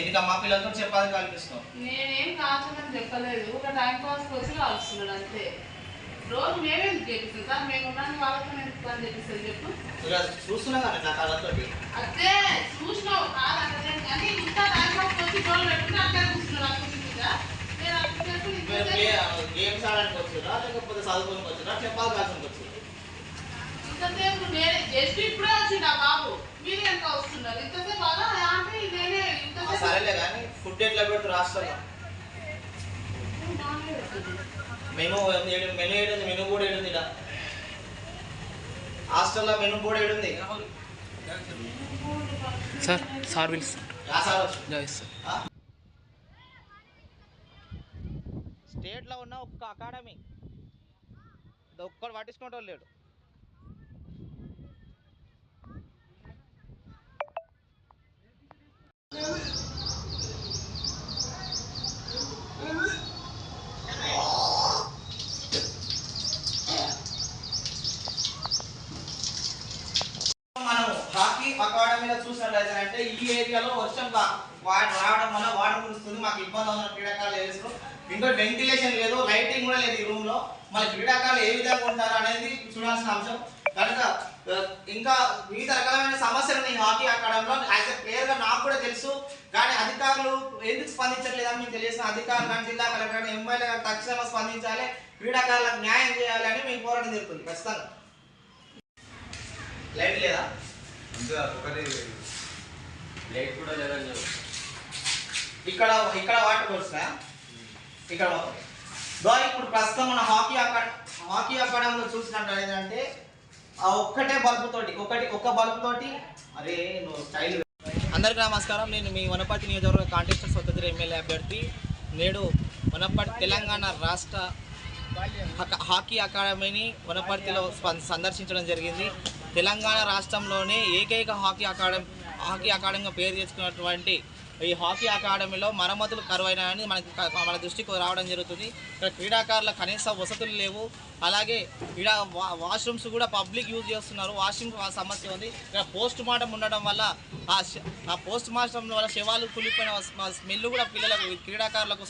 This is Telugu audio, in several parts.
ఎందుకమ్మా పిల్లలతో చెప్పాలి కల్పిస్తాం. నేనేం కాల్చమని చెప్పలేదు, ఒక టైం పాస్ వచ్చి కాల్చున్నాడు అంతే. రోజు మేమే చేపిస్తాం సార్, మేము ఉన్నాను వాళ్ళతో నేను పని చేపిస్తాను చెప్పు. చూస్తున్నా కానీ నా కళ్ళతో అదే చూసినావు కాదంటే కానీ ఇంత టైం పాస్ వచ్చి గోల్ పెట్టుకుని అక్కడ కూర్చున్నాడు గేమ్స్ ఆడడానికి వచ్చారా లేకపోతే చదువుకోనికి వచ్చారా చెప్పాలి కాల్చడానికి వచ్చారు. ఇంతసేపు నేనే జస్ట్ ఇప్పుడే వచ్చిండు ఆ బాబు, మీరు ఎంత వస్తున్నారు ఇంతసేపు అలా అంటే నేనే ఇంతసేపు. సరేలే కానీ ఫుడ్ ఎట్లా పెడతారు హాస్టల్లో? మెనూ మెనూ ఏడుంది, మెనూ బోర్డు ఏడుంది ఇలా హాస్టల్లో మెనూ బోర్డు ఏడుంది సార్? సార్ పిలుస్తారు. స్టేట్లో ఉన్న ఒక్క అకాడమీ ఒక్కడు పట్టించుకుంటూ లేడు. మనం హాకీ అకాడమీలో చూసినట్లయితే అంటే ఈ ఏరియాలో వర్షం రావడం వల్ల వాటర్ కురుస్తుంది, మాకు ఇబ్బంది అవుతున్న క్రీడాకారులు వేస్తారు. ఇంకోటి వెంటిలేషన్ లేదు, లైటింగ్ కూడా లేదు ఈ రూమ్ లో. మన క్రీడాకారులు ఏ విధంగా ఉంటారు అనేది చూడాల్సిన అంశం. కనుక ఇంకా వివిధ రకాలైన సమస్యలు ఈ హాకీ అకాడమీలో యాజ్ ఎ ప్లేయర్ గా నాకు కూడా తెలుసు. కానీ అధికారులు ఎందుకు స్పందించట్లేదని మీకు తెలిసిన అధికారులు కానీ జిల్లా కలెక్టర్ కానీ ఎమ్మెల్యే గారు తక్షణమే స్పందించాలి, క్రీడాకారులకు న్యాయం చేయాలి అని మీకు పోరాటం జరుగుతుంది. ఖచ్చితంగా లైట్ లేదా లైట్ కూడా లేదని ఇక్కడ ఇక్కడ వాటర్ వస్తున్నా ఇక్కడ ఇప్పుడు ప్రస్తుతం మన హాకీ అకాడమీలో చూసినట్టు ఏంటంటే ఆ ఒక్కటే బల్బు తోటి ఒక్క బల్బు తోటి అరే నువ్వు స్టైల్. అందరికీ నమస్కారం, నేను మీ వనపర్తి నియోజకవర్గ కాంటెస్టర్ స్వతంత్ర ఎమ్మెల్యే అభ్యర్థి. నేడు వనపర్తి తెలంగాణ రాష్ట్ర హాకీ అకాడమీని వనపర్తిలో సందర్శించడం జరిగింది. తెలంగాణ రాష్ట్రంలోనే ఏకైక హాకీ అకాడమీగా పేరు తెచ్చుకున్నటువంటి ఈ హాకీ అకాడమీలో మరమ్మతులు కరువైనాయని మన దృష్టికి రావడం జరుగుతుంది. ఇక్కడ క్రీడాకారుల కనీస వసతులు లేవు, అలాగే ఇక్కడ వాష్రూమ్స్ కూడా పబ్లిక్ యూజ్ చేస్తున్నారు, వాష్రూమ్ సమస్య ఉంది. ఇక్కడ పోస్ట్ మార్టం ఉండడం వల్ల ఆ పోస్ట్ మార్టం వల్ల శవాలు కులిపోయిన స్మెల్ కూడా పిల్లలకు క్రీడాకారులకు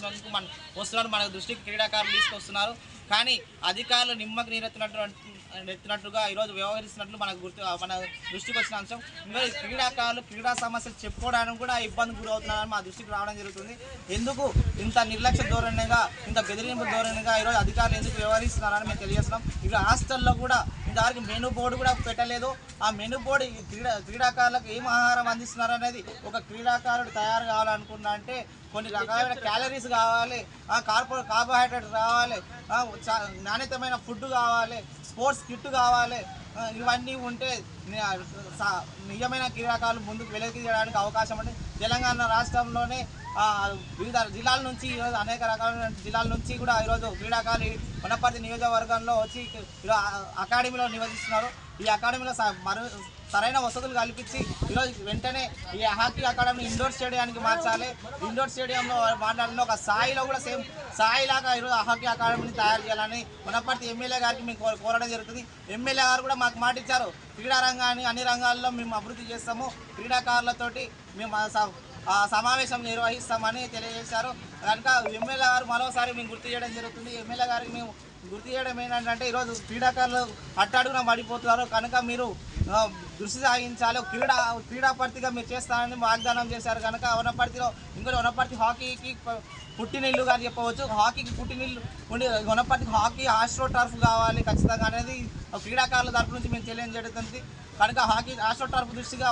వస్తున్నారు. మన దృష్టికి క్రీడాకారులు తీసుకొస్తున్నారు. కానీ అధికారులు నిమ్మకు నీరెత్తినట్టుగా ఈరోజు వ్యవహరిస్తున్నట్లు మన దృష్టికి వచ్చిన అంశం. క్రీడాకారులు క్రీడా సమస్యలు చెప్పుకోవడానికి కూడా ఇబ్బంది గురవుతున్నారని మా దృష్టికి రావడం జరుగుతుంది. ఎందుకు ఇంత నిర్లక్ష్య ధోరణిగా, ఇంత బెదిరింపు ధోరణిగా ఈరోజు అధికారులు ఎందుకు వ్యవహరిస్తున్నారని మేము తెలియజేస్తున్నాం. ఇక్కడ హాస్టల్లో కూడా ఇంతవరకు మెనూ బోర్డు కూడా పెట్టలేదు. ఆ మెనూ బోర్డు క్రీడాకారులకు ఏం ఆహారం అందిస్తున్నారు అనేది ఒక క్రీడాకారుడు తయారు కావాలనుకున్నా అంటే కొన్ని రకాలైన క్యాలరీస్ కావాలి, కార్బోహైడ్రేట్స్ కావాలి, నాణ్యతమైన ఫుడ్ కావాలి, స్పోర్ట్స్ కిట్ కావాలి. ఇవన్నీ ఉంటే నిజమైన క్రీడాకారులు ముందుకు వెలికియడానికి అవకాశం ఉంది. తెలంగాణ రాష్ట్రంలోనే వివిధ జిల్లాల నుంచి ఈరోజు అనేక రకాలైన జిల్లాల నుంచి కూడా ఈరోజు క్రీడాకారులు వనపర్తి నియోజకవర్గంలో వచ్చి అకాడమీలో నివసిస్తున్నారు. ఈ అకాడమీలో సరైన వసతులు కల్పించి ఈరోజు వెంటనే ఈ హాకీ అకాడమీ ఇండోర్ స్టేడియానికి మార్చాలి. ఇండోర్ స్టేడియంలో మాట్లాడిన ఒక స్థాయిలో కూడా సేమ్ స్థాయిలాగా ఈరోజు హాకీ అకాడమీని తయారు చేయాలని వనపర్తి ఎమ్మెల్యే గారికి మేము కోరడం జరుగుతుంది. ఎమ్మెల్యే గారు కూడా మాకు మాట ఇచ్చారు, క్రీడా రంగాన్ని అన్ని రంగాల్లో మేము అభివృద్ధి చేస్తాము, క్రీడాకారులతోటి మేము సమావేశం నిర్వహిస్తామని తెలియజేశారు. కనుక ఎమ్మెల్యే గారు మరోసారి మేము గుర్తు చేయడం జరుగుతుంది. ఎమ్మెల్యే గారికి మేము గుర్తు చేయడం ఏంటంటే ఈరోజు క్రీడాకారులు అట్టడుగున పడిపోతున్నారు, కనుక మీరు దృష్టి సాగించాలి, క్రీడాపర్తిగా మీరు చేస్తారని వాగ్దానం చేశారు. కనుక వనపర్తిలో ఇంకోటి వనపర్తి హాకీకి పుట్టినిల్లుగా అని చెప్పవచ్చు. హాకీకి పుట్టినిల్లు ఉండి వనపర్తికి హాకీ ఆస్ట్రో టర్ఫ్ కావాలి ఖచ్చితంగా అనేది క్రీడాకారుల తరపు నుంచి మేము తెలియజేయడం జరుగుతుంది. కనుక హాకీ ఆస్ట్రో టర్ఫ్ దృష్టిగా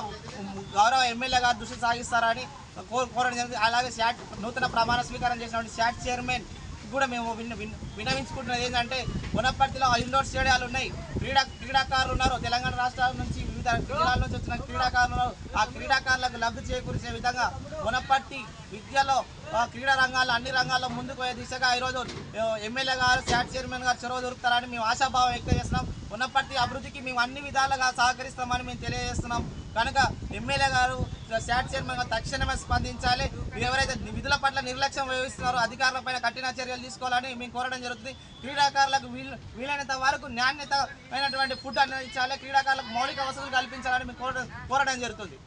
గౌరవ ఎమ్మెల్యే గారు దృష్టి సాగిస్తారని కోరడం జరుగుతుంది. అలాగే నూతన ప్రమాణ స్వీకారం చేసినటువంటి శాట్ చైర్మన్ కూడా మేము విన్నవించుకుంటున్నది ఏంటంటే వనపర్తిలో ఇండోర్ స్టేడియాలు ఉన్నాయి, క్రీడాకారులు ఉన్నారు, తెలంగాణ రాష్ట్రాల నుంచి వివిధ జిల్లాల నుంచి వచ్చిన క్రీడాకారులు ఉన్నారు. ఆ క్రీడాకారులకు లబ్ధి చేకూర్చే విధంగా వనపర్తి విద్యలో క్రీడా రంగాల్లో అన్ని రంగాల్లో ముందుకు పోయే దిశగా ఈరోజు ఎమ్మెల్యే గారు శాట్ చైర్మన్ గారు చొరవ దొరుకుతారని మేము ఆశాభావం వ్యక్తం చేస్తున్నాం. వనపర్తి అభివృద్ధికి మేము అన్ని విధాలుగా సహకరిస్తామని మేము తెలియజేస్తున్నాం. కనుక ఎమ్మెల్యే గారు శాట్ చైర్మన్ గారు తక్షణమే స్పందించాలి. ఎవరైతే విధుల పట్ల నిర్లక్ష్యం వహిస్తున్నారో అధికారులపైన కఠిన చర్యలు తీసుకోవాలని మేము కోరడం జరుగుతుంది. క్రీడాకారులకు వీలైనంత వరకు నాణ్యతమైనటువంటి ఫుడ్ అందించాలి, క్రీడాకారులకు మౌలిక వసతులు కల్పించాలని మేము కోరడం జరుగుతుంది.